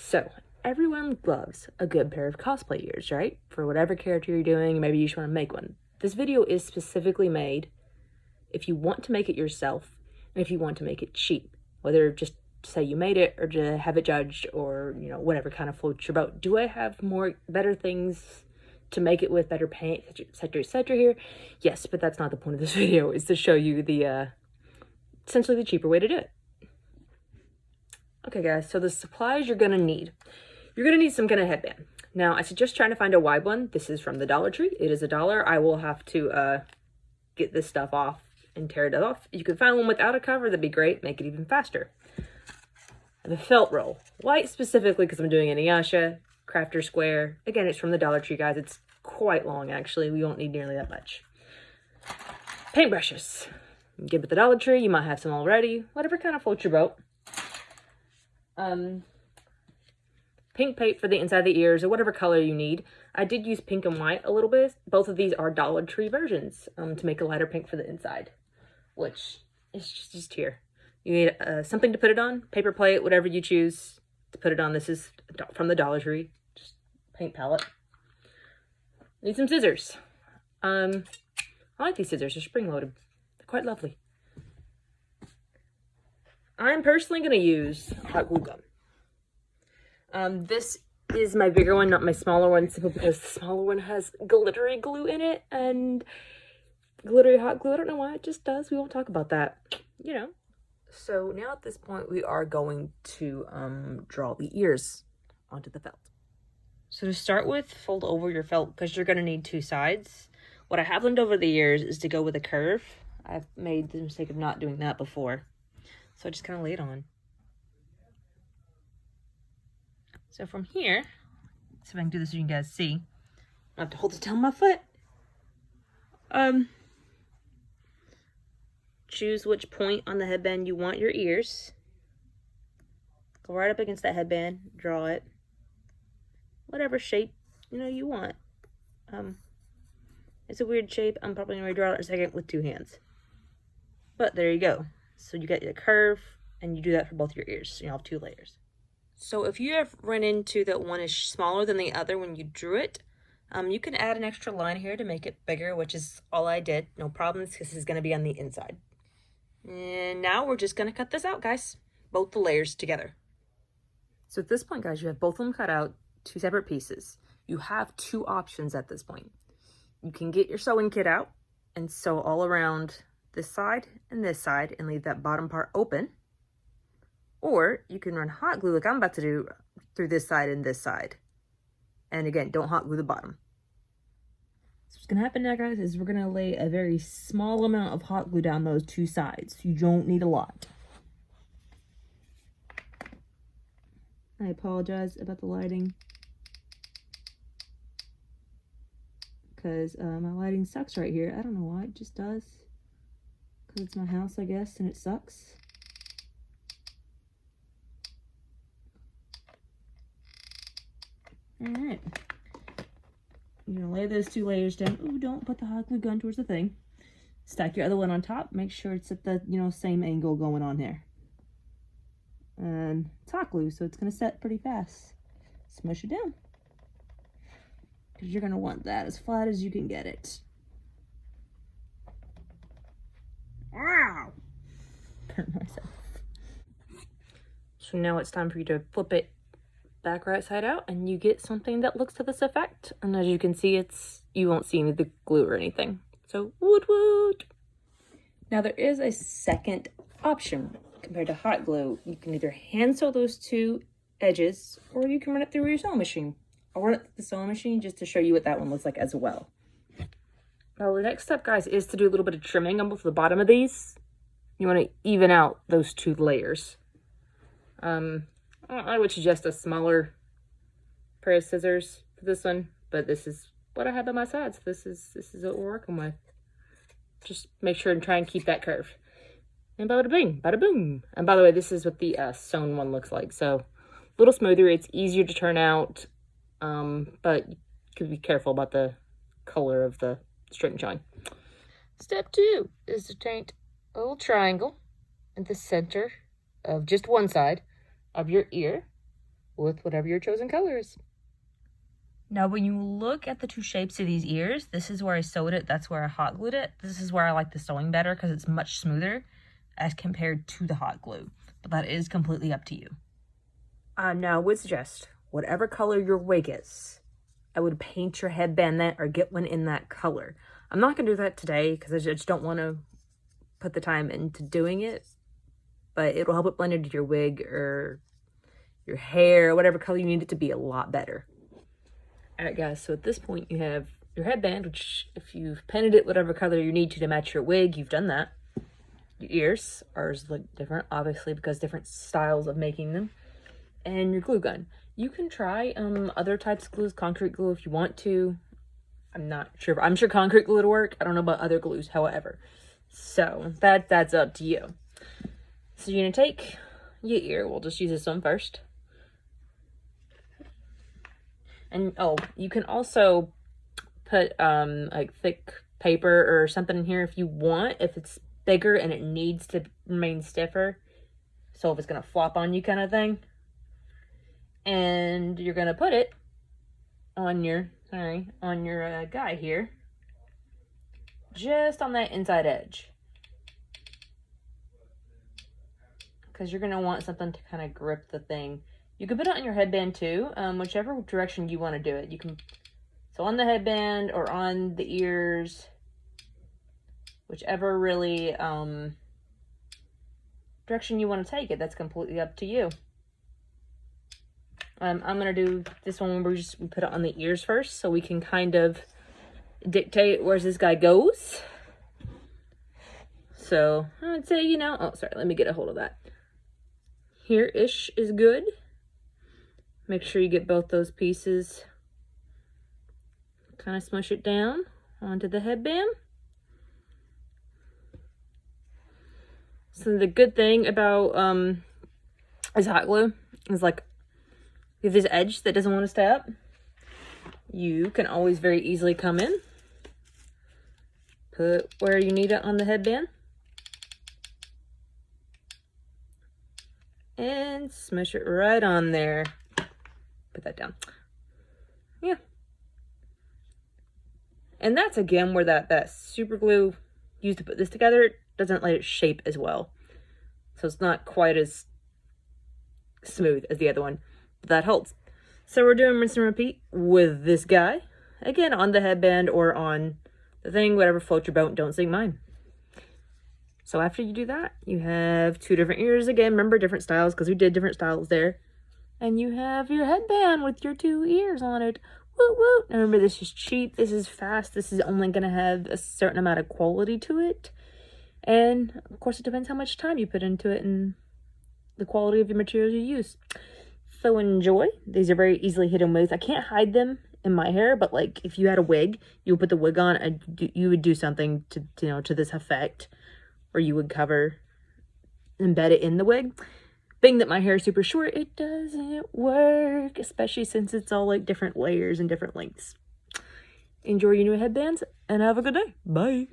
So, everyone loves a good pair of cosplay ears, right? For whatever character you're doing, maybe you just want to make one. This video is specifically made if you want to make it yourself and if you want to make it cheap. Whether just say you made it or to have it judged or, whatever kind of floats your boat. Do I have better things to make it with, better paint, etc. here? Yes, but that's not the point of this video, is to show you the, essentially the cheaper way to do it. Okay guys, so the supplies you're gonna need. You're gonna need some kind of headband. Now, I suggest trying to find a wide one. This is from the Dollar Tree. It is $1. I will have to get this stuff off and tear it off. You can find one without a cover, that'd be great. Make it even faster. The felt roll. White specifically because I'm doing Inuyasha, Crafter Square. Again, it's from the Dollar Tree, guys. It's quite long, actually. We won't need nearly that much. Paintbrushes. Get with the Dollar Tree. You might have some already. Whatever kind of floats your boat. Pink paint for the inside of the ears or whatever color you need. I did use pink and white a little bit. Both of these are Dollar Tree versions to make a lighter pink for the inside, which is just here. You need something to put it on, paper plate, whatever you choose to put it on. This is from the Dollar Tree, just paint palette. Need some scissors. I like these scissors, they're spring-loaded. They're quite lovely. I'm personally going to use hot glue gun. This is my bigger one, not my smaller one, simply because the smaller one has glittery glue in it, and glittery hot glue, I don't know why, it just does. We won't talk about that, So now at this point, we are going to draw the ears onto the felt. So to start with, fold over your felt because you're going to need two sides. What I have learned over the years is to go with a curve. I've made the mistake of not doing that before. So I just kind of lay it on. So from here, see if I can do this so you guys see. I have to hold it down my foot. Choose which point on the headband you want your ears. Go right up against that headband, draw it. Whatever shape, you want. It's a weird shape. I'm probably going to redraw it in a second with two hands. But there you go. So you get your curve, and you do that for both your ears. So you have two layers. So if you have run into that one is smaller than the other when you drew it, you can add an extra line here to make it bigger, which is all I did. No problems, because this is going to be on the inside. And now we're just going to cut this out, guys. Both the layers together. So at this point, guys, you have both of them cut out, two separate pieces. You have two options at this point. You can get your sewing kit out and sew all around this side and leave that bottom part open. Or you can run hot glue like I'm about to do through this side and this side. And again, don't hot glue the bottom. So what's going to happen now, guys, is we're going to lay a very small amount of hot glue down those two sides. You don't need a lot. I apologize about the lighting, because my lighting sucks right here. I don't know why, it just does. Because it's my house, I guess, and it sucks. Alright. You're going to lay those two layers down. Ooh, don't put the hot glue gun towards the thing. Stack your other one on top. Make sure it's at the, same angle going on here. And it's hot glue, so it's going to set pretty fast. Smush it down. Because you're going to want that as flat as you can get it. Wow! Burn myself. So now it's time for you to flip it back right side out, and you get something that looks to this effect. And as you can see, you won't see any of the glue or anything. So woot woot! Now there is a second option compared to hot glue. You can either hand sew those two edges, or you can run it through your sewing machine. I'll run it through the sewing machine just to show you what that one looks like as well. Now the next step, guys, is to do a little bit of trimming on both the bottom of these. You want to even out those two layers. I would suggest a smaller pair of scissors for this one, but this is what I have on my side, so this is what we're working with. Just make sure and try and keep that curve. And bada bing, bada boom. And by the way, this is what the sewn one looks like. So a little smoother, it's easier to turn out, but you could be careful about the color of the string showing. Step 2 is to paint a little triangle in the center of just one side of your ear. with whatever your chosen color is. Now, when you look at the two shapes of these ears, this is where I sewed it, that's where I hot glued it. This is where I like the sewing better because it's much smoother as compared to the hot glue. But that is completely up to you. Now, I would suggest, whatever color your wig is, I would paint your headband that or get one in that color. I'm not going to do that today because I just don't want to put the time into doing it. But it'll help it blend into your wig or your hair, whatever color you need it to be, a lot better. Alright guys, so at this point you have your headband, which if you've painted it whatever color you need to match your wig, you've done that. Your ears, ours look different, obviously, because different styles of making them. And your glue gun. You can try other types of glues, concrete glue if you want to. I'm not sure. I'm sure concrete glue would work. I don't know about other glues, however. So that's up to you. So you're going to take your ear. We'll just use this one first. And, oh, you can also put, like, thick paper or something in here if you want. If it's bigger and it needs to remain stiffer. So if it's going to flop on you kind of thing. And you're going to put it on your, guy here. Just on that inside edge. Because you're going to want something to kind of grip the thing. You can put it on your headband too, whichever direction you want to do it. You can, so on the headband or on the ears, whichever really direction you want to take it. That's completely up to you. I'm going to do this one where we put it on the ears first so we can kind of dictate where this guy goes. So I would say, you know, oh, sorry, let me get a hold of that. Here-ish is good. Make sure you get both those pieces. Kind of smush it down onto the headband. So the good thing about this hot glue is, like, if there's edge that doesn't want to stay up, you can always very easily come in, put where you need it on the headband, and smush it right on there. Put that down. Yeah. And that's again where that super glue used to put this together doesn't let it shape as well. So it's not quite as smooth as the other one. But that holds. So we're doing rinse and repeat with this guy. Again, on the headband or on the thing, whatever floats your boat, don't sink mine. So after you do that, you have two different ears. Again, remember different styles because we did different styles there. And you have your headband with your two ears on it. Woo woo. Now remember, this is cheap. This is fast. This is only going to have a certain amount of quality to it. And of course, it depends how much time you put into it and the quality of your materials you use. So enjoy. These are very easily hidden wigs. I can't hide them in my hair, but like if you had a wig, you would put the wig on and you would do something to, you know, to this effect, or you would embed it in the wig. Being that my hair is super short, it doesn't work, especially since it's all like different layers and different lengths. Enjoy your new headbands and have a good day. Bye.